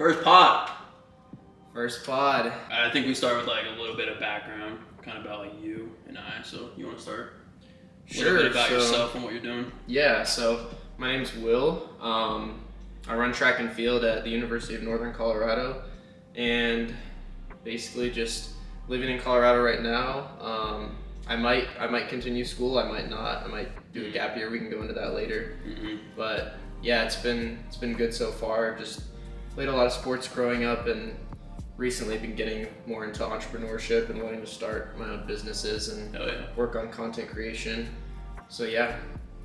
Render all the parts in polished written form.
First pod. First pod. I think we start with like a little bit of background, kind of about like you and I. So you want to start? Sure. A little bit about yourself and what you're doing. Yeah. So my name's Will. I run track and field at the University of Northern Colorado, and basically just living in Colorado right now. I might continue school. I might not. I might do a gap year. We can go into that later. Mm-hmm. But yeah, it's been good so far. Just played a lot of sports growing up, and recently been getting more into entrepreneurship and wanting to start my own businesses and work on content creation. So yeah,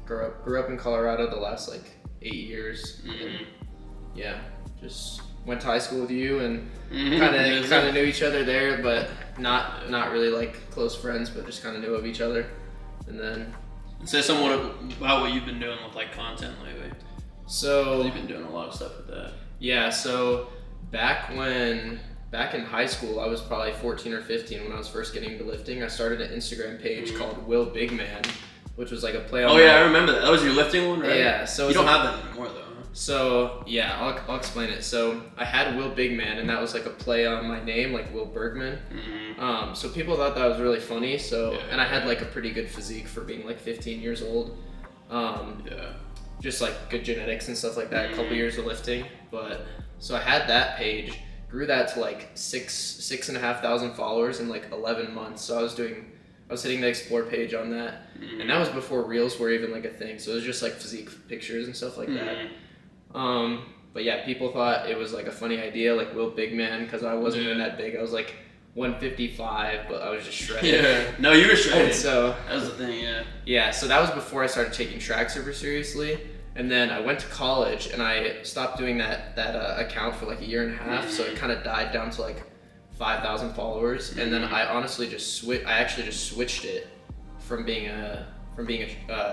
grew up in Colorado the last like 8 years. Mm-hmm. And yeah, just went to high school with you and Mm-hmm. kind of knew each other there, but not really like close friends, but just kind of knew of each other. And then say somewhat about what you've been doing with like content lately. So You've been doing a lot of stuff with that. Yeah, so back in high school, I was probably 14 or 15 when I was first getting into lifting. I started an Instagram page called Will Big Man, which was like a play on. Oh yeah, I remember that. That was your lifting one, right? Yeah. So you don't have that anymore though. So yeah, I'll explain it. So I had Will Big Man, and that was like a play on my name, like Will Bergman. Mm-hmm. So people thought that was really funny. So Yeah. and I had like a pretty good physique for being like 15 years old. Yeah. Just like good genetics and stuff like that. A couple years of lifting, but so I had that page. Grew that to like 6,500 followers in like 11 months. So I was hitting the explore page on that, and that was before reels were even like a thing. So it was just like physique pictures and stuff like that. But yeah, people thought it was like a funny idea, like Will Big Man, because I wasn't even that big. I was like 155, but I was just shredded. Yeah. No, you were shredded. And so that was the thing. Yeah. Yeah, so that was before I started taking track super seriously. And then I went to college and I stopped doing that account for like a year and a half. So it kind of died down to like 5,000 followers. And then I honestly I just switched it from being a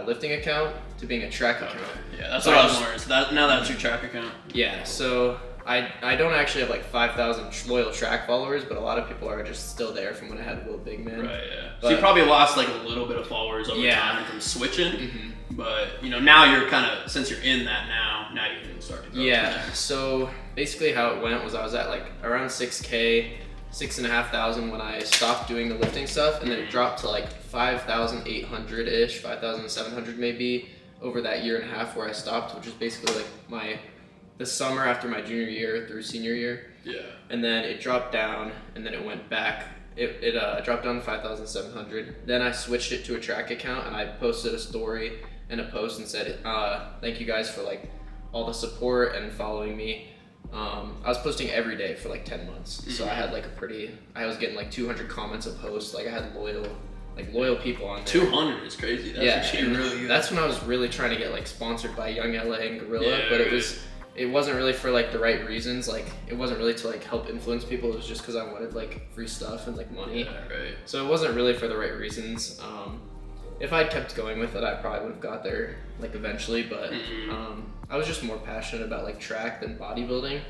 lifting account to being a track account. Yeah, that's So what I was wondering. So now that's your track account. Yeah, so I don't actually have like 5,000 loyal track followers, but a lot of people are just still there from when I had Will Big Man. Right, yeah. But, so you probably lost like a little bit of followers over time from switching. Mm-hmm. But now you're kind of, since you're in that now you can start to grow. Yeah, so basically how it went was I was at like around 6K, 6,500 when I stopped doing the lifting stuff, and then it dropped to like 5,800-ish, 5,700 maybe over that year and a half where I stopped, which is basically like the summer after my junior year through senior year. Yeah. And then it dropped down, and then it went back. It dropped down to 5,700. Then I switched it to a track account, and I posted a story and a post and said, thank you guys for like all the support and following me. I was posting every day for like 10 months. So I had like I was getting like 200 comments a post. Like I had loyal people on there. 200 is crazy. That's actually really good. That's when I was really trying to get like sponsored by Young LA and Gorilla, Yeah, but right. it wasn't really for like the right reasons. Like it wasn't really to like help influence people. It was just because I wanted like free stuff and like money. Yeah, right. So it wasn't really for the right reasons. If I'd kept going with it, I probably would have got there like eventually, but I was just more passionate about like track than bodybuilding.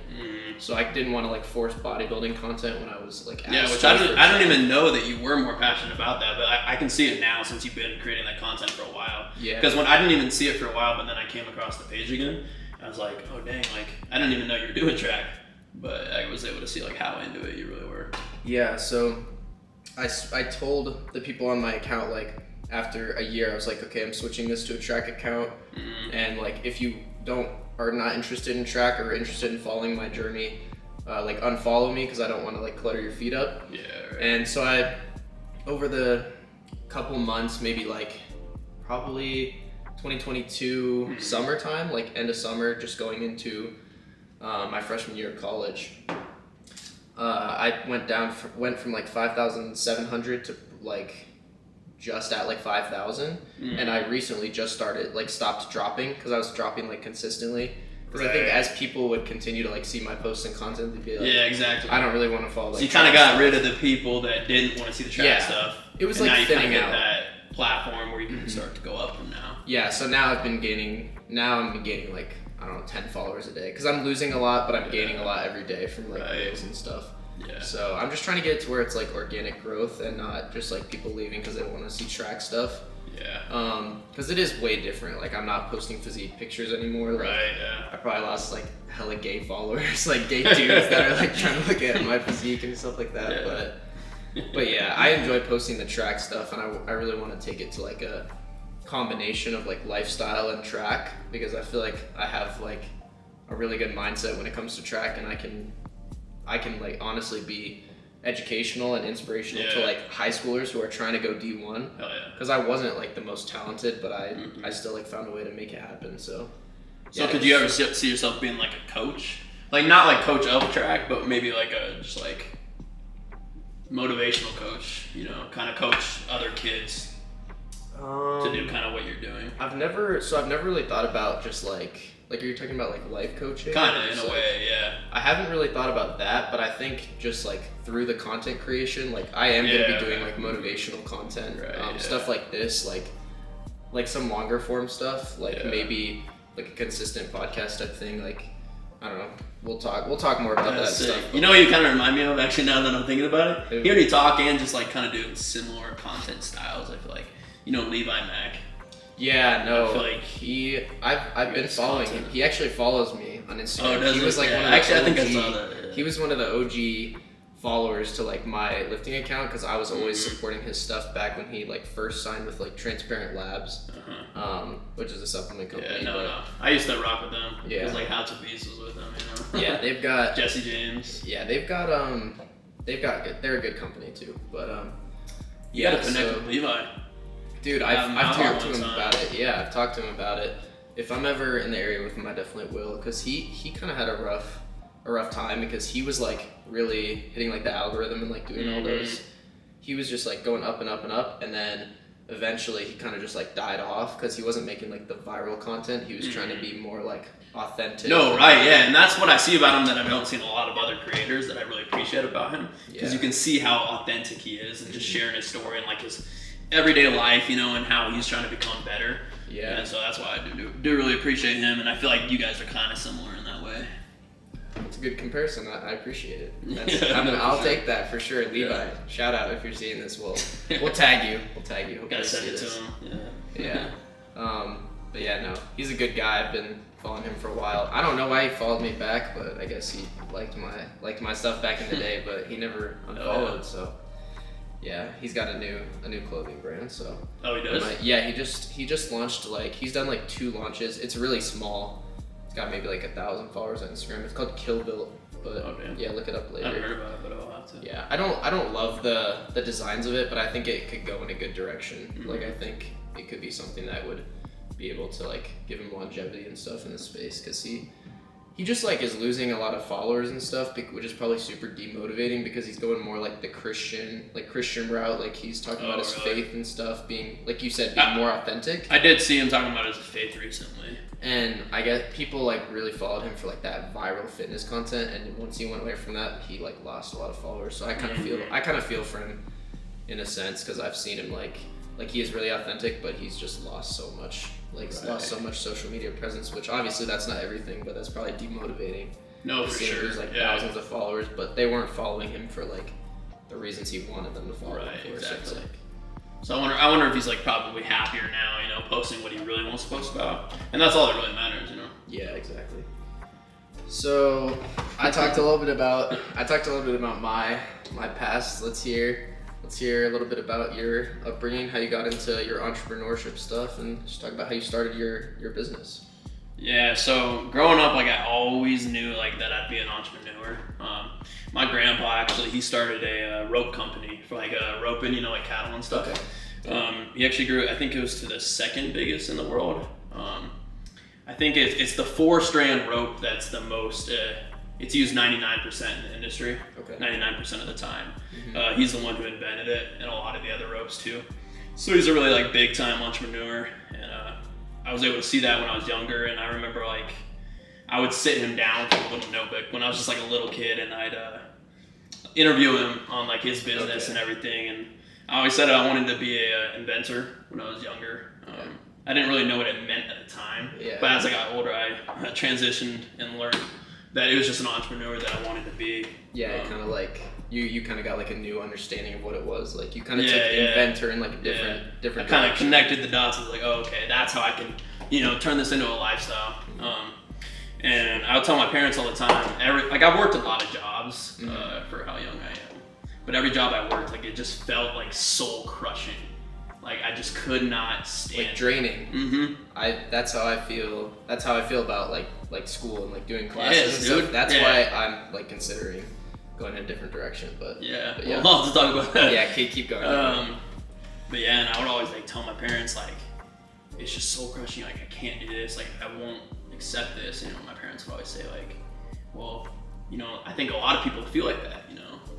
So I didn't want to like force bodybuilding content when I was like which I don't even know that you were more passionate about that, but I can see it now since you've been creating that content for a while. Yeah. Because when I didn't even see it for a while, but then I came across the page again, I was like, oh dang, like I didn't even know you were doing track, but I was able to see like how into it you really were. Yeah. So I told the people on my account like after a year I was like, okay, I'm switching this to a track account, and like if you are not interested in track or interested in following my journey, like unfollow me because I don't want to like clutter your feed up. Yeah. Right. And so I over the couple months, maybe like probably 2022 summertime, like end of summer, just going into my freshman year of college, I went from like 5,700 to like just at like 5,000, and I recently just stopped dropping because I was dropping like consistently. Because I think as people would continue to like see my posts and content, they'd be like, yeah, exactly. I don't really want to follow. Like, so you kind of got rid of the people that didn't want to see the track stuff. It was and like now you thinning get out that platform where you can start to go up from now. Yeah, so now I'm gaining like, I don't know, 10 followers a day. Because I'm losing a lot, but I'm gaining a lot every day from like reels and stuff. Yeah. So I'm just trying to get it to where it's like organic growth and not just like people leaving because they don't want to see track stuff. Yeah. Because it is way different. Like, I'm not posting physique pictures anymore. Like, Right, yeah. I probably lost, like, hella gay followers, like, gay dudes that are, like, trying to look at my physique and stuff like that. Yeah. But yeah, I enjoy posting the track stuff, and I really want to take it to, like, a combination of, like, lifestyle and track, because I feel like I have, like, a really good mindset when it comes to track, and I can like, honestly be educational and inspirational to, like, high schoolers who are trying to go D1. Hell yeah. Because I wasn't, like, the most talented, but I still, like, found a way to make it happen. So yeah, could you ever see yourself being like a coach? Like, not like coach of track, but maybe like a just like motivational coach, you know, kind of coach other kids to do kind of what you're doing. I've never really thought about just like are you talking about like life coaching? Kind of, in a way, yeah. I haven't really thought about that, but I think just like through the content creation, like I am going to be doing like motivational content, stuff like this, like some longer form stuff, like maybe like a consistent podcast type thing. Like, I don't know. We'll talk more about that stuff. You know what you kind of remind me of, actually, now that I'm thinking about it? Hearing you talk and just like kind of doing similar content styles, I feel like, you know, Levi Mack. Yeah, no. I feel like I've been following him. He actually follows me on Instagram. Oh, does he was like one of the actually, OG, I think I saw that. Yeah. He was one of the OG followers to like my lifting account, because I was always supporting his stuff back when he like first signed with like Transparent Labs, which is a supplement company. Yeah, no. I used to rock with them. Yeah. Because like How to Beast was with them, you know. Yeah, they've got Jesse James. Yeah, they've got good. They're a good company too, but You gotta connect with Levi. Dude, I've talked to him about it. Yeah, I've talked to him about it. If I'm ever in the area with him, I definitely will, because he kind of had a rough time, because he was like really hitting like the algorithm and like doing all those. He was just like going up and up and up, and then eventually he kind of just like died off because he wasn't making like the viral content. He was trying to be more like authentic. No, right, yeah, and that's what I see about him that I don't see in a lot of other creators that I really appreciate about him, because you can see how authentic he is and just sharing his story and like his everyday life, you know, and how he's trying to become better. Yeah. And so that's why I do really appreciate him, and I feel like you guys are kind of similar in that way. It's a good comparison. I appreciate it. I'll take that for sure. Levi, shout out if you're seeing this. We'll tag you. Gotta send it to him. Yeah. But yeah, no, he's a good guy. I've been following him for a while. I don't know why he followed me back, but I guess he liked my stuff back in the day. But he never unfollowed. So yeah, he's got a new clothing brand. So he does. He just launched, like, he's done like 2 launches. It's really small. It's got maybe like 1,000 followers on Instagram. It's called Kill Bill. But yeah, look it up later. I haven't heard about it, but I'll have to. Yeah, I don't love the designs of it, but I think it could go in a good direction. Like, I think it could be something that would be able to like give him longevity and stuff in the space, because he just like is losing a lot of followers and stuff, which is probably super demotivating, because he's going more like the Christian route. Like, he's talking about his faith and stuff, being, like you said, being more authentic. I did see him talking about his faith recently. And I guess people like really followed him for like that viral fitness content, and once he went away from that, he like lost a lot of followers. So I kind of feel for him in a sense, because I've seen him like he is really authentic, but he's just lost so much, lost so much social media presence, which obviously that's not everything, but that's probably demotivating. No, for sure. There's like thousands of followers, but they weren't following him for like the reasons he wanted them to follow him for. Exactly. So I wonder if he's like probably happier now, you know, posting what he really wants to post about, and that's all that really matters, you know. Yeah, exactly. So I talked a little bit about my past. Let's hear a little bit about your upbringing, how you got into your entrepreneurship stuff, and just talk about how you started your business. Yeah, so growing up, like, I always knew like that I'd be an entrepreneur. My grandpa actually, he started a rope company for like roping, you know, like cattle and stuff. Okay. He actually grew, I think it was to the second biggest in the world. I think it's the 4-strand rope that's the most. It's used 99% in the industry. Okay. 99% of the time. He's the one who invented it, and a lot of the other ropes too. So he's a really like big time entrepreneur, and I was able to see that when I was younger. And I remember like I would sit him down with a little notebook when I was just like a little kid, and I'd interview him on like his business and everything. And I always said I wanted to be an inventor when I was younger. I didn't really know what it meant at the time, but as I got older, I transitioned and learned that it was just an entrepreneur that I wanted to be. Yeah, kind of like you kind of got like a new understanding of what it was. Like you kind of took inventor in like a different. I kind of connected the dots. I was like, oh, okay, that's how I can, turn this into a lifestyle. And I would tell my parents all the time. I've worked a lot of jobs for how young I am, but every job I worked, like it just felt like soul crushing. Like I just could not stand. Like draining. Mm-hmm. That's how I feel. That's how I feel about like school and like doing classes and stuff. That's why I'm like considering going in a different direction. But yeah. We'll have to talk about that. Yeah, keep going. But yeah, and I would always like tell my parents like, it's just soul crushing. Like I can't do this. Like I won't accept this. My parents would always say like, well, I think a lot of people feel like that.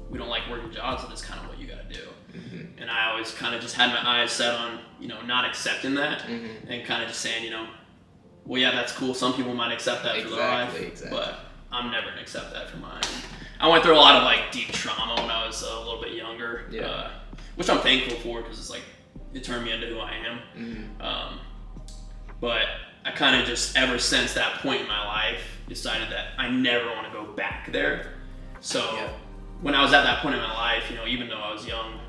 We don't like working jobs, and it's kind of what you got to do. Mm-hmm. And I always kind of just had my eyes set on, not accepting that, and kind of just saying, well, yeah, that's cool. Some people might accept that for their life, but I'm never gonna accept that for mine. I went through a lot of like deep trauma when I was a little bit younger, which I'm thankful for because it's like it turned me into who I am. Mm-hmm. But I kind of just ever since that point in my life decided that I never want to go back there. So. Yeah. When I was at that point in my life, even though I was young,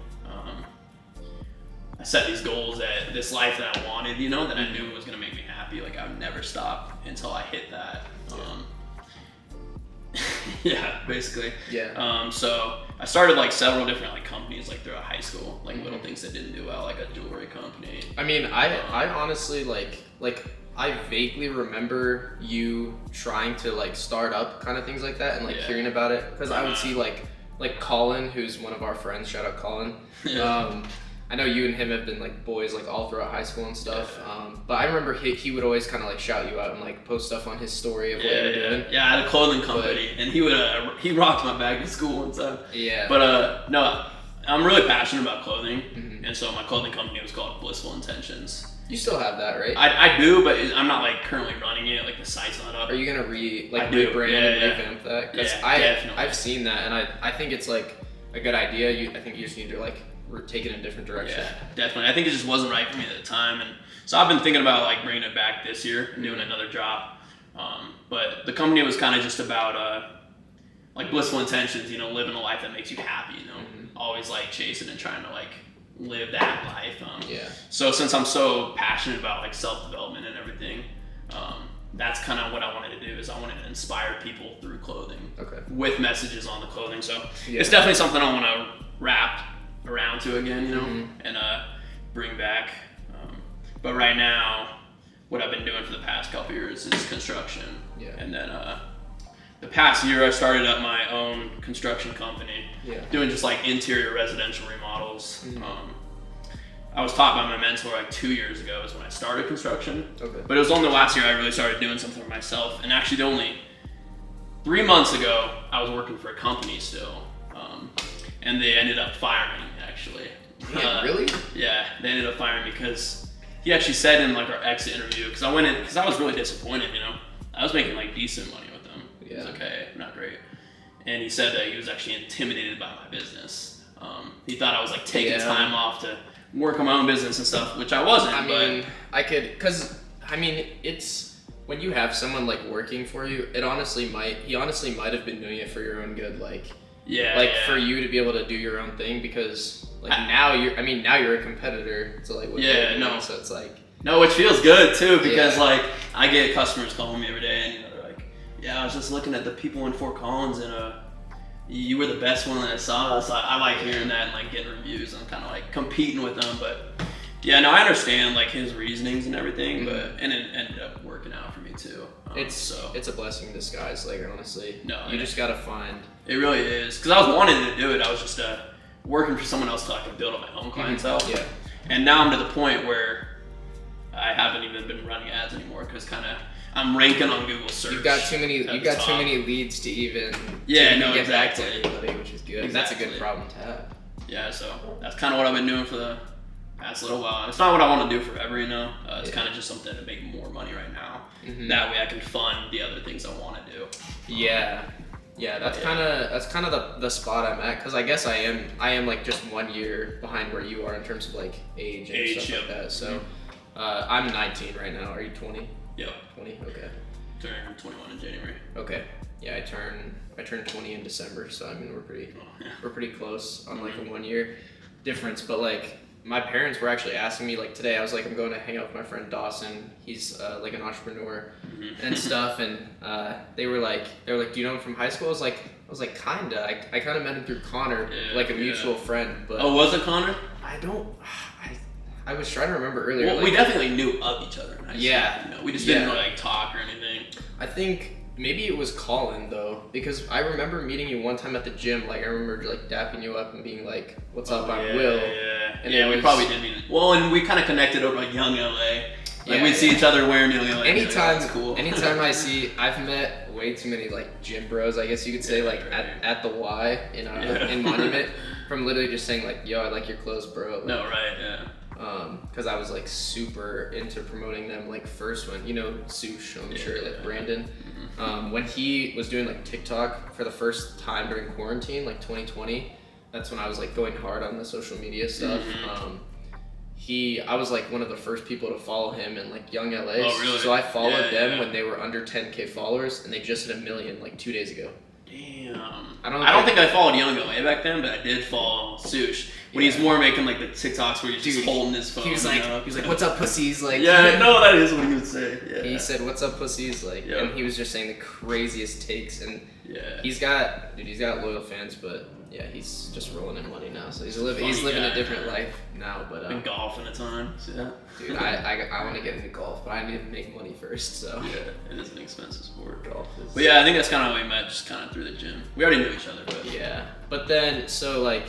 I set these goals that this life that I wanted, that I knew was going to make me happy. Like I would never stop until I hit that. Basically. Yeah. So I started like several different like companies like throughout high school, like little things that didn't do well, like a jewelry company. I mean, I honestly like I vaguely remember you trying to like start up kind of things like that and like hearing about it because I would see like Colin, who's one of our friends, shout out Colin. I know you and him have been like boys like all throughout high school and stuff. But I remember he would always kind of like shout you out and like post stuff on his story of what you were doing. Yeah, I had a clothing company and he rocked my bag to school and stuff. Yeah. But no, I'm really passionate about clothing, and so my clothing company was called Blissful Intentions. You still have that, right? I do, but I'm not like currently running it. Like the site's not up. Are you gonna rebrand and revamp that? Because I've seen that, and I think it's like a good idea. I think you just need to like take it in a different direction. Yeah, definitely. I think it just wasn't right for me at the time, and so I've been thinking about like bringing it back this year and doing another job. But the company was kind of just about like blissful intentions. Living a life that makes you happy. Always like chasing and trying to like live that life. So since I'm so passionate about like self-development and everything, that's kind of what I wanted to do. Is I wanted to inspire people through clothing with messages on the clothing. So it's definitely something I want to wrap around to again, and bring back. But right now, what I've been doing for the past couple years is construction. And then the past year I started up my own construction company, doing just like interior residential remodels. I was taught by my mentor like 2 years ago is when I started construction. But it was only last year I really started doing something for myself. And actually only 3 months ago I was working for a company still, and they ended up firing me actually. Really? Yeah, they ended up firing me because he actually said in like our exit interview, because I went in because I was really disappointed. I was making like decent money with them. It was okay, not great. And he said that he was actually intimidated by my business. He thought I was like taking time off to work on my own business and stuff, which I wasn't. It's when you have someone like working for you, he honestly might have been doing it for your own good, for you to be able to do your own thing, because now you're a competitor to like what you're doing, so it's like which feels good too, because like I get customers calling me every day and they're like, I was just looking at the people in Fort Collins and you were the best one that I saw. So I like hearing that and like getting reviews and kind of like competing with them. But I understand like his reasonings and everything, and it ended up working out for me too. It's a blessing in disguise, like honestly. You just gotta find. It really is, because I was wanting to do it. I was just working for someone else so I could build up my own clientele. And now I'm to the point where I haven't even been running ads anymore because I'm ranking on Google search. You've got too many leads to even get back to anybody, which is good. Exactly. That's a good problem to have. Yeah, so that's kind of what I've been doing for the past little while. And it's not what I want to do forever, It's kind of just something to make more money right now. That way I can fund the other things I want to do. That's kind of the spot I'm at, because I guess I am like just 1 year behind where you are in terms of like age and stuff like that. So I'm 19 right now. Are you 20? Yep. 20. Okay. Turning 21 in January. Okay. yeah, I turned 20 in December, so I mean we're pretty close on like a 1 year difference. But like my parents were actually asking me like today, I was like, I'm going to hang out with my friend Dawson. He's like an entrepreneur and stuff, and they were like, do you know him from high school? I was like kinda. I kind of met him through Connor, like a mutual friend. But was it Connor? I was trying to remember earlier. Well, like, we definitely knew of each other in high school. Yeah. You know, we just didn't like talk or anything. I think maybe it was Colin though, because I remember meeting you one time at the gym. Like I remember like dapping you up and being like, "What's up? I'm Will." Yeah, And we probably didn't mean it. Well, and we kind of connected over like Young LA. Like we'd see each other wearing Young LA. Anytime, cool. anytime I've met way too many like gym bros, I guess you could say, like at the Y in Monument, from literally just saying like, "Yo, I like your clothes, bro." Like, no, right, yeah. Because I was like super into promoting them like first when, you know, Sush, I'm sure, like Brandon, when he was doing like TikTok for the first time during quarantine, like 2020, that's when I was like going hard on the social media stuff. I was like one of the first people to follow him in like Young LA. Oh, really? So I followed them when they were under 10K followers, and they just hit 1 million like 2 days ago. Damn. I don't think I followed Young LA back then, but I did follow Sush. When he's more making like the TikToks where he's just holding his phone. He was like, "What's up, pussies?" Like, yeah, no, that is what he would say. Yeah. He said, "What's up, pussies?" Like, and he was just saying the craziest takes, and he's got loyal fans, but yeah, he's just rolling in money now. So he's living a different life now. But been golfing a ton. So, yeah. Dude, I want to get into golf, but I need to make money first. So yeah, it is an expensive sport. Golf is. But yeah, I think that's kind of how we met, just kind of through the gym. We already knew each other, but yeah. But then so like,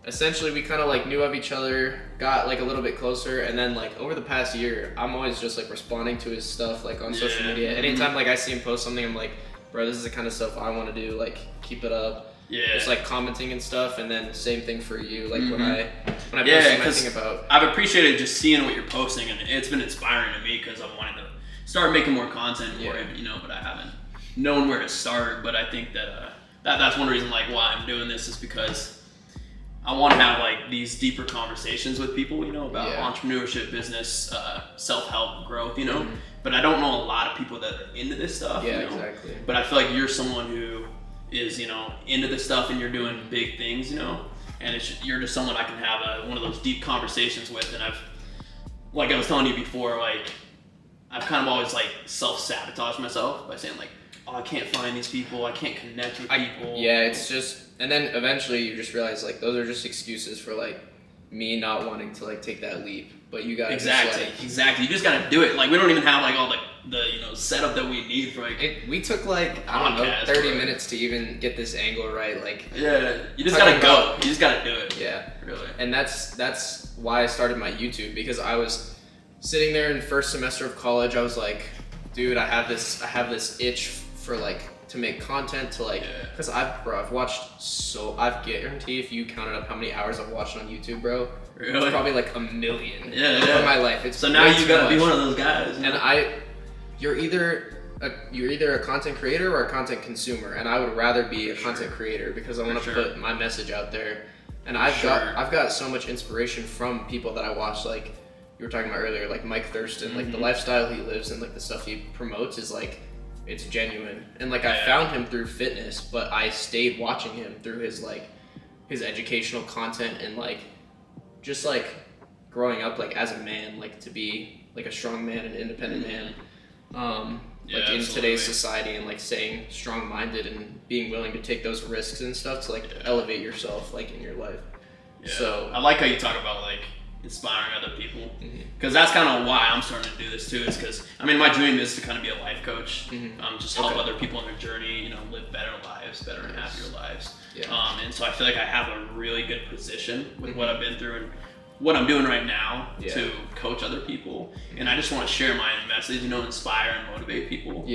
essentially we kind of like knew of each other, got like a little bit closer, and then like over the past year, I'm always just like responding to his stuff like on social media. Anytime like I see him post something, I'm like, bro, this is the kind of stuff I want to do. Like, keep it up. Yeah. Just like commenting and stuff, and then same thing for you. Like when I posted my thing about. I've appreciated just seeing what you're posting, and it's been inspiring to me because I'm wanting to start making more content for it, you know. But I haven't known where to start. But I think that that's one reason like why I'm doing this is because I want to have like these deeper conversations with people, you know, about entrepreneurship, business, self-help, growth, you know. But I don't know a lot of people that are into this stuff. Yeah, you know? exactly. But I feel like you're someone who is, you know, into this stuff, and you're doing big things, you know, and you're just someone I can have one of those deep conversations with. And I've, like I was telling you before, like I've kind of always like self-sabotaged myself by saying like, oh, I can't find these people, I can't connect with people. Yeah, it's just, and then eventually you just realize like those are just excuses for like me not wanting to like take that leap. But you gotta exactly. You just gotta do it. Like we don't even have like all the you know setup that we need for like. We took like I don't know 30 minutes to even get this angle right. Like you just gotta go. You just gotta do it. Yeah, really. And that's why I started my YouTube, because I was sitting there in first semester of college. I was like, dude, I have this itch for like to make content to like, because I've watched I guarantee if you counted up how many hours I've watched on YouTube, bro. Really? It's probably like 1 million for my life. It's so now you gotta be one of those guys. And you're either a content creator or a content consumer, and I would rather be a content creator because I want to put my message out there. And I've got so much inspiration from people that I watch, like you were talking about earlier, like Mike Thurston, like the lifestyle he lives and like the stuff he promotes is like, it's genuine. And like I found him through fitness, but I stayed watching him through his educational content and like just like growing up like as a man, like to be like a strong man and independent man, like in today's society, and like staying strong-minded and being willing to take those risks and stuff to like elevate yourself like in your life. So I like how you talk about like inspiring other people, because that's kind of why I'm starting to do this too, is because I mean my dream is to kind of be a life coach, just help other people in their journey, you know, live better lives, better and happier lives. And so I feel like I have a really good position with what I've been through and what I'm doing right now to coach other people, and I just want to share my message, you know, inspire and motivate people.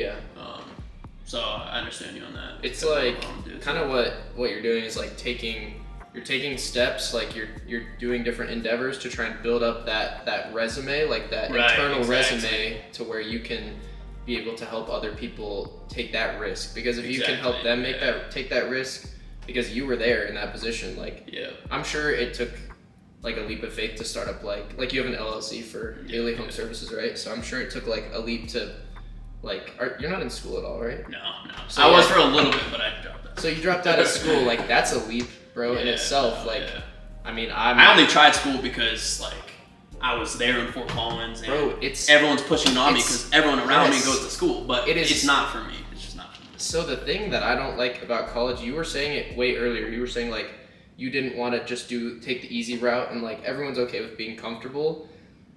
So I understand you on that. It's like kind of what you're doing is like you're taking steps, like you're doing different endeavors to try and build up that resume, like that internal resume, to where you can be able to help other people take that risk. Because if you can help them take that risk, because you were there in that position, like I'm sure it took like a leap of faith to start up like you have an LLC for daily home services, right? So I'm sure it took like a leap to Like, you're not in school at all, right? No. So, I was for a little bit, but I dropped out. So you dropped out of school, like that's a leap, bro, in itself. Like, I mean, I only tried school because like I was there in Fort Collins, and bro, everyone's pushing on me because everyone around me goes to school, but it's not for me. It's just not for me. So the thing that I don't like about college, you were saying it way earlier. You were saying like you didn't want to just take the easy route, and like everyone's okay with being comfortable.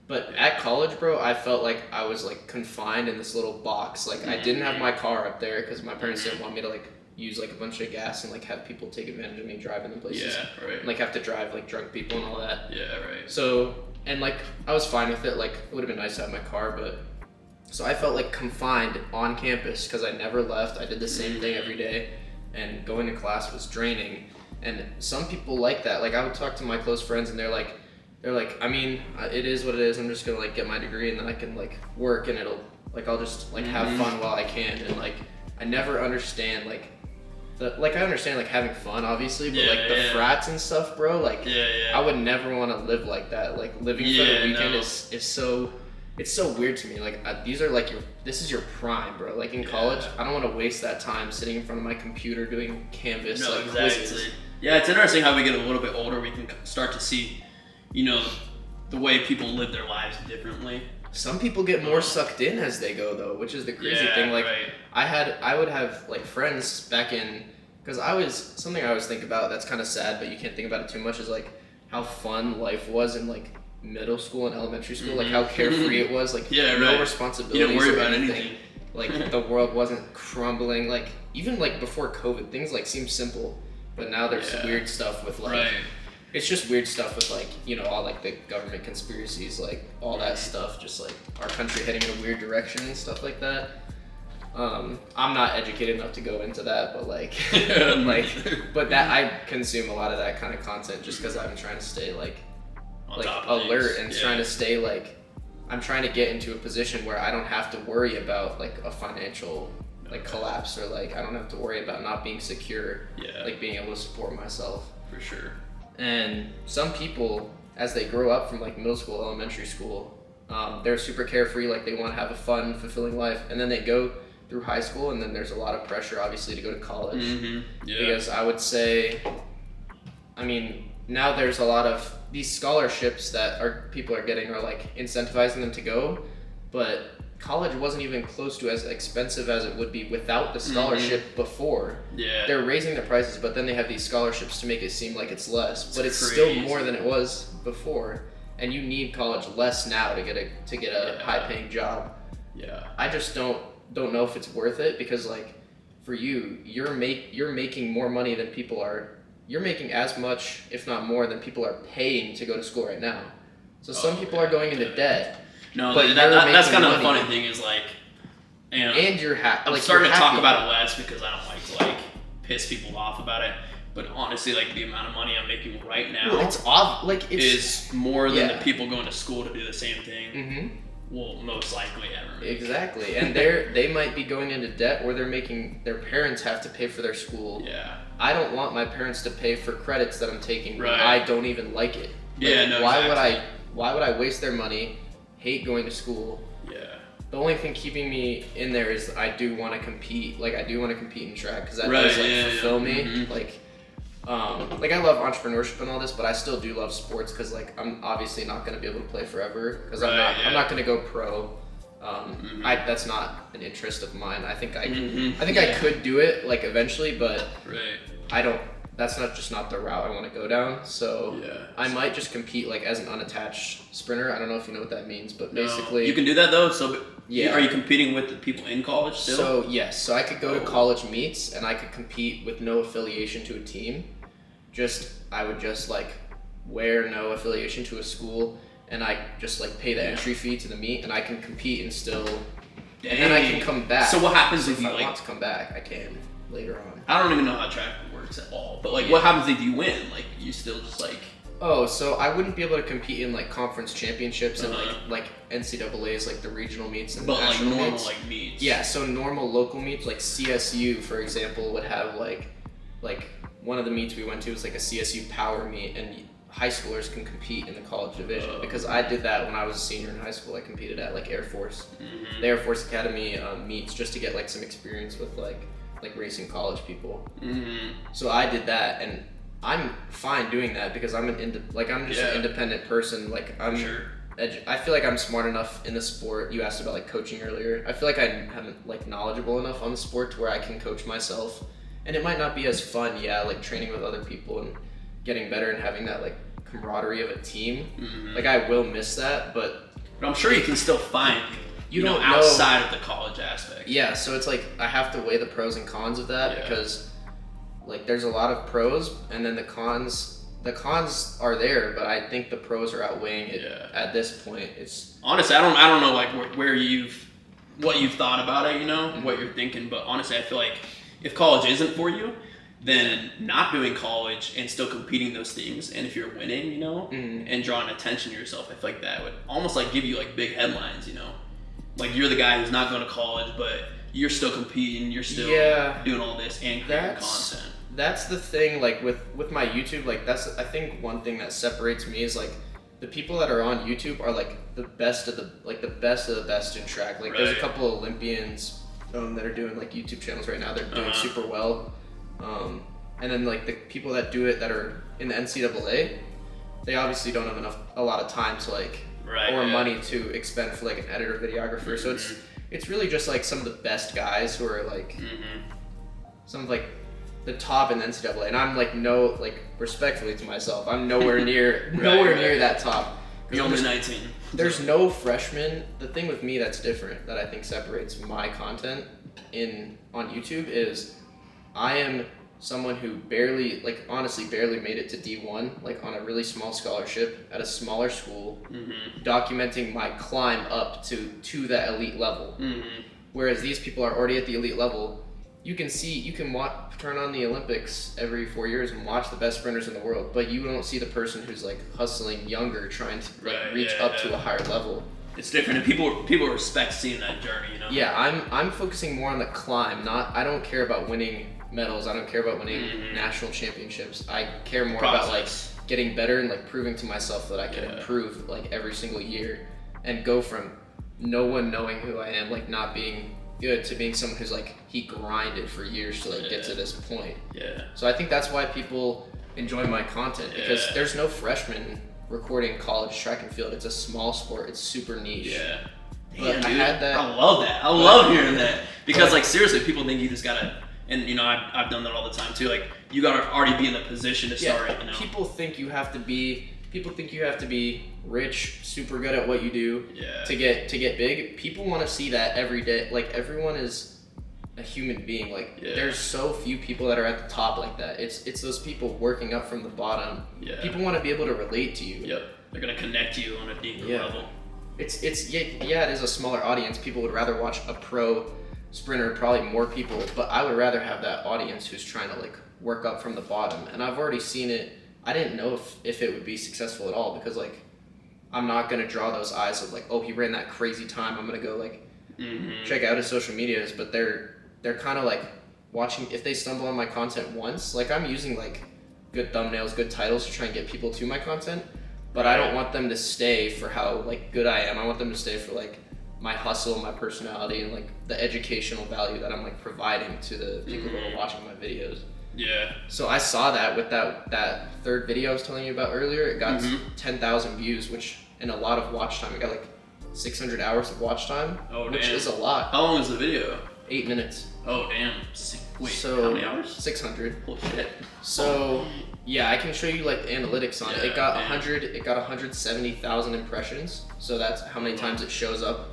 But at college, bro, I felt like I was like confined in this little box. Like I didn't have my car up there because my parents didn't want me to like use like a bunch of gas and like have people take advantage of me driving them places. Yeah, right. And, like have to drive like drunk people and all that. Yeah, right. So, and like I was fine with it. Like it would have been nice to have my car, but so I felt like confined on campus because I never left. I did the same thing every day, and going to class was draining. And some people like that. Like I would talk to my close friends, and they're like, I mean, it is what it is. I'm just gonna like get my degree, and then I can like work, and it'll like I'll just like have fun while I can. And like I never understand like I understand like having fun, obviously, but like the frats and stuff, bro. Like I would never want to live like that. Like living for the weekend is so. It's so weird to me. Like these are like this is your prime, bro. Like in college, I don't want to waste that time sitting in front of my computer doing Canvas quizzes. Yeah, it's interesting how we get a little bit older, we can start to see, you know, the way people live their lives differently. Some people get more sucked in as they go, though, which is the crazy thing. Like I would have like friends back in, because something I always think about that's kind of sad, but you can't think about it too much, is like how fun life was in like middle school and elementary school, like how carefree it was, like no responsibilities. You didn't worry about anything. Like the world wasn't crumbling. Like even like before COVID, things like seemed simple, but now there's weird stuff with like it's just weird stuff with like, you know, all like the government conspiracies, like all that stuff, just like our country heading in a weird direction and stuff like that. I'm not educated enough to go into that, but like but that I consume a lot of that kind of content just because I'm trying to stay like alert and trying to stay like I'm trying to get into a position where I don't have to worry about like a financial like collapse, or like I don't have to worry about not being secure, like being able to support myself. For sure. And some people, as they grow up from like middle school, elementary school, they're super carefree, like they want to have a fun, fulfilling life, and then they go through high school, and then there's a lot of pressure obviously to go to college. Because I would say, I mean, now there's a lot of these scholarships that people are getting are like incentivizing them to go, but college wasn't even close to as expensive as it would be without the scholarship before. They're raising the prices, but then they have these scholarships to make it seem like it's less, but it's still more than it was before. And you need college less now to get a high-paying job. I just don't know if it's worth it, because like for you're making more money than people are. You're making as much, if not more, than people are paying to go to school right now. So some people are going into debt. No, but that's kind of the funny thing is like, and you're happy. I'm starting to talk about it less because I don't like to like piss people off about it. But honestly, like the amount of money I'm making right now, is more than the people going to school to do the same thing will most likely ever make. Exactly, and they might be going into debt, or they're making their parents have to pay for their school. I don't want my parents to pay for credits that I'm taking when I don't even like it. Why would I waste their money? Hate going to school. The only thing keeping me in there is I do want to compete. Like I do want to compete in track, because that does like fulfill me. Like I love entrepreneurship and all this, but I still do love sports, because like I'm obviously not going to be able to play forever, because I'm not going to go pro. That's not an interest of mine. I think I could do it like eventually, but I don't. That's not the route I want to go down. So I might just compete like as an unattached sprinter. I don't know if you know what that means, but basically you can do that though. So are you competing with the people in college still? So yes, so I could go to college meets and I could compete with no affiliation to a team. I would just like wear no affiliation to a school, and I just like pay the entry fee to the meet, and I can compete and still. And then I can come back. So what happens if I want to come back? I can later on. I don't even know how track works at all. But like, what happens if you win? Like, you still just like. Oh, so I wouldn't be able to compete in like conference championships and like NCAA's, like the regional meets and national like normal meets. Like meets. Yeah, so normal local meets, like CSU for example would have like one of the meets we went to was like a CSU power meet, and high schoolers can compete in the college division, because I did that when I was a senior in high school. I competed at like Air Force, the Air Force Academy meets, just to get like some experience with like racing college people. So I did that, and I'm fine doing that because I'm I'm just an independent person. Like I'm I feel like I'm smart enough in the sport. You asked about like coaching earlier. I feel like I'm like knowledgeable enough on the sport to where I can coach myself, and it might not be as fun, like training with other people and getting better and having that like camaraderie of a team. Like I will miss that, but I'm sure you can still find you know outside of the college aspect. Yeah, so it's like I have to weigh the pros and cons of that, because like there's a lot of pros, and then the cons are there, but I think the pros are outweighing it at this point. It's honestly, I don't know like what you've thought about it, what you're thinking, but honestly, I feel like if college isn't for you, then not doing college and still competing those things, and if you're winning, and drawing attention to yourself, I feel like that would almost like give you like big headlines, like you're the guy who's not going to college, but you're still competing, you're still doing all this and creating content. That's the thing, like with my YouTube, like that's, I think one thing that separates me is like the people that are on YouTube are like the best of the best in track. Like there's a couple Olympians that are doing like YouTube channels right now. They're doing super well. And then like the people that do it that are in the NCAA, they obviously don't have a lot of time to like or money to expend for like an editor, videographer. So it's really just like some of the best guys who are like some of like the top in the NCAA, and I'm like respectfully to myself, I'm nowhere near near that top. You're only 19. There's no freshman. The thing with me that's different, that I think separates my content on YouTube, is I am someone who honestly barely made it to D1, like on a really small scholarship at a smaller school, documenting my climb up to that elite level. Whereas these people are already at the elite level. You can turn on the Olympics every 4 years and watch the best sprinters in the world, but you don't see the person who's like hustling younger, trying to reach up to a higher level. It's different, and people respect seeing that journey, Yeah, I'm focusing more on the climb. I don't care about winning medals. I don't care about winning national championships. I care more about like getting better and like proving to myself that I can improve like every single year, and go from no one knowing who I am, like not being good, to being someone who's like, he grinded for years to like get to this point. So I think that's why people enjoy my content, because there's no freshman recording college track and field. It's a small sport. It's super niche. Damn, dude. I love that. I love hearing that, because like seriously, people think you just gotta, and I've done that all the time too. Like you gotta already be in the position to start. People think you have to be rich, super good at what you do to get big. People want to see that every day. Like everyone is a human being. Like there's so few people that are at the top like that. It's those people working up from the bottom. People want to be able to relate to you. They're gonna connect you on a deeper level. It is a smaller audience. People would rather watch a pro sprinter, probably more people, but I would rather have that audience who's trying to like work up from the bottom. And I've already seen it. I didn't know if it would be successful at all, because like I'm not gonna draw those eyes of like, oh, he ran that crazy time, I'm gonna go like check out his social medias. But they're kind of like watching, if they stumble on my content once, like I'm using like good thumbnails, good titles to try and get people to my content, but I don't want them to stay for how like good I am. I want them to stay for like my hustle, my personality, and like the educational value that I'm like providing to the people who are watching my videos. So I saw that with that third video I was telling you about earlier. It got 10,000 views, which in a lot of watch time. It got like 600 hours of watch time, which is a lot. How long is the video? 8 minutes. Oh damn! Wait, so how many hours? 600. Holy shit! So I can show you like the analytics on it. It got 170,000 impressions. So that's how many times it shows up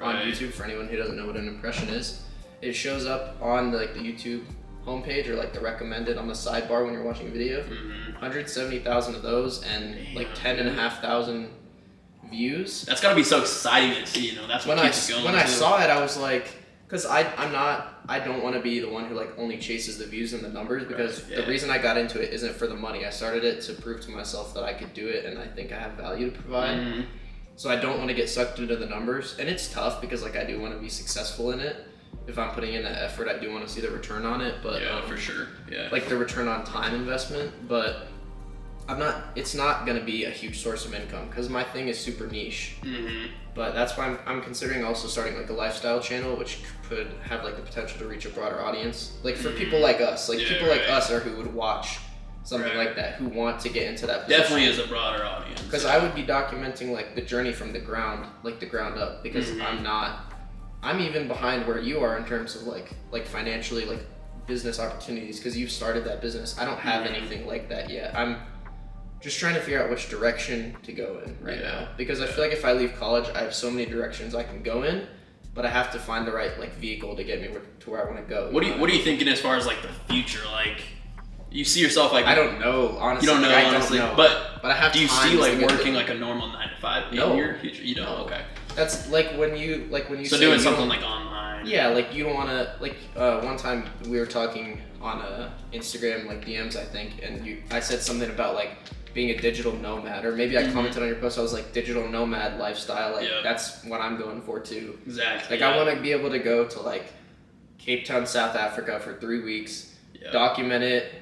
on YouTube. For anyone who doesn't know what an impression is, it shows up on like the YouTube homepage or like the recommended on the sidebar when you're watching a video. 170,000 of those, and like 10,500 views. That's gotta be so exciting to see. That's what keeps it going. When I saw it, I was like, because I don't want to be the one who like only chases the views and the numbers, because the reason I got into it isn't for the money. I started it to prove to myself that I could do it, and I think I have value to provide. So I don't want to get sucked into the numbers, and it's tough because like I do want to be successful in it. If I'm putting in that effort, I do want to see the return on it, but for sure, like the return on time investment. But it's not going to be a huge source of income because my thing is super niche. But that's why I'm considering also starting like a lifestyle channel, which could have like the potential to reach a broader audience. Like for people like us, like people like us or who would watch something like that, who want to get into that position. Definitely is a broader audience. Because I would be documenting like the journey from the ground up, because I'm even behind where you are in terms of like financially, like business opportunities, because you've started that business. I don't have anything like that yet. I'm just trying to figure out which direction to go in right now, because I feel like if I leave college, I have so many directions I can go in, but I have to find the right like vehicle to get me to where I want to go. What are you thinking as far as like the future? Like, you see yourself like, I don't know, honestly. You don't know, honestly. Don't know. But I have. Do you see like working like a normal 9 to 5 in your future? You don't. No. Okay. That's like when you So doing something like online. Yeah, like you don't want to like. One time we were talking on Instagram, like DMs, I think, and I said something about like being a digital nomad, or maybe I commented on your post. I was like, digital nomad lifestyle. Like that's what I'm going for too. Exactly. Like I want to be able to go to like Cape Town, South Africa for 3 weeks, document it.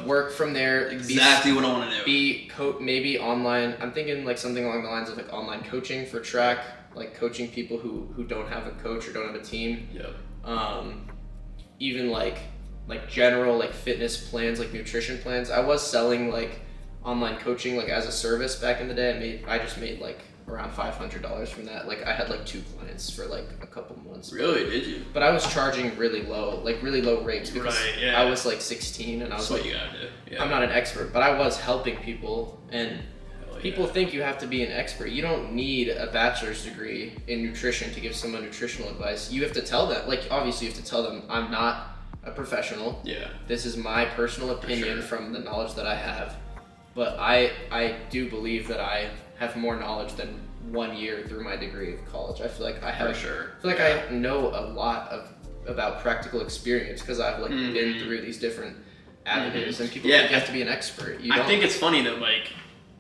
Work from there. Exactly what I want to do. Maybe online. I'm thinking like something along the lines of like online coaching for track, like coaching people who don't have a coach or don't have a team. Even like general like fitness plans, like nutrition plans. I was selling like online coaching like as a service back in the day. I just made like around $500 from that. Like I had like 2 clients for like a couple months. Really? Did you? But I was charging really low rates because I was like 16 and I was That's what you gotta do. I'm not an expert, but I was helping people, and people think you have to be an expert. You don't need a bachelor's degree in nutrition to give someone nutritional advice. You have to tell them, like obviously you have to tell them, I'm not a professional. This is my personal opinion from the knowledge that I have. But I do believe that I have more knowledge than 1 year through my degree of college. I feel like I have. I know a lot about practical experience because I've like been through these different avenues, and people think you have to be an expert. I think it's funny that like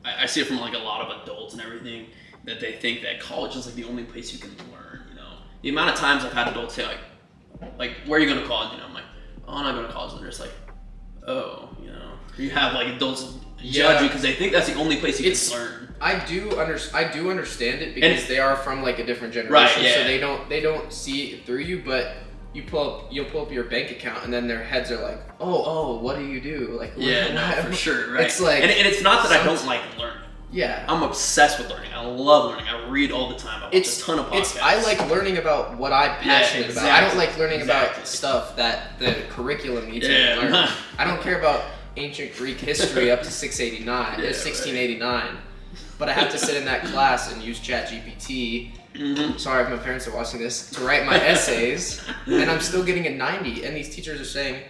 I see it from like a lot of adults and everything, that they think that college is like the only place you can learn. You know, the amount of times I've had adults say like where are you going to college? You know, I'm like, oh, I'm not going to college, and they're just like, oh, you know, you have like adults judge you because they think that's the only place you can learn. I do understand it because they are from like a different generation, so they don't see it through you. But you'll pull up your bank account, and then their heads are like, oh, what do you do? Like, for sure, right? It's like, and it's not that I don't like learning. Yeah, I'm obsessed with learning. I love learning. I read all the time. I watch a ton of podcasts. I like learning about what I'm passionate about. I don't like learning about stuff that the curriculum needs me to learn. I don't care about ancient Greek history up to 689. It's 1689. But I have to sit in that class and use ChatGPT. Sorry if my parents are watching this, to write my essays, and I'm still getting a 90. And these teachers are saying,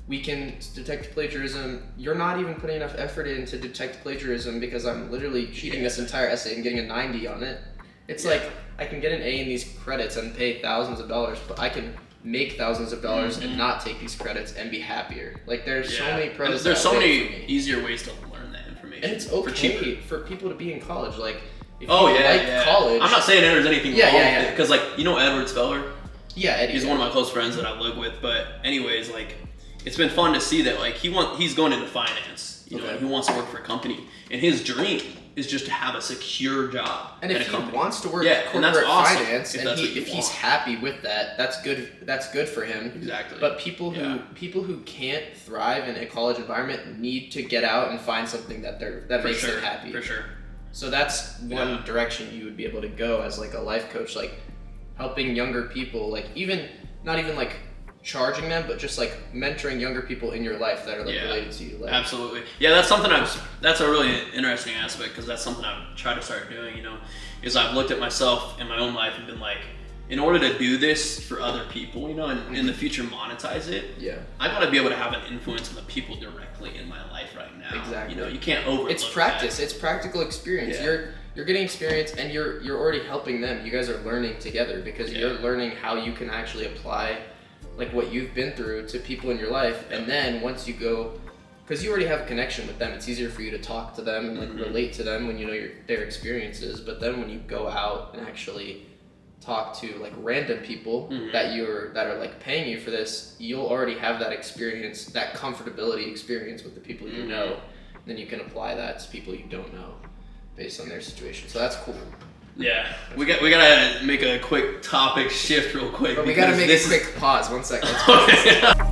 we can detect plagiarism. You're not even putting enough effort in to detect plagiarism because I'm literally cheating this entire essay and getting a 90 on it. It's like, I can get an A in these credits and pay thousands of dollars, but I can make thousands of dollars and not take these credits and be happier. Like there's so many pros. There's so many easier ways to learn that information. And it's okay for people to be in college. Like if college. I'm not saying there's anything wrong with it, because like, you know Edward Speller? Yeah, Eddie. He's one of my close friends that I live with. But anyways, like it's been fun to see that like he's going into finance. You know, he wants to work for a company, and his dream is just to have a secure job. And if he wants to work corporate finance, and if he's happy with that, that's good. That's good for him. Exactly. But people who can't thrive in a college environment need to get out and find something that makes them happy. For sure. So that's one direction you would be able to go as like a life coach, like helping younger people, like not even like charging them, but just like mentoring younger people in your life that are like related to you. Like, absolutely. Yeah, that's something that's a really interesting aspect, because that's something I've tried to start doing, you know, is I've looked at myself in my own life and been like, in order to do this for other people, you know, and in the future monetize it, I gotta be able to have an influence on the people directly in my life right now. Exactly. You know, you can't overlook It's practice. that. It's practical experience. You're getting experience, and you're already helping them. You guys are learning together because you're learning how you can actually apply like what you've been through to people in your life. And then once you go, because you already have a connection with them, it's easier for you to talk to them and like relate to them when you know their experiences. But then when you go out and actually talk to like random people that are like paying you for this, you'll already have that experience, that comfortability experience with the people you know. then you can apply that to people you don't know based on their situation. So that's cool. Yeah, we gotta make a quick topic shift real quick. But we gotta make a quick pause. 1 second. Okay.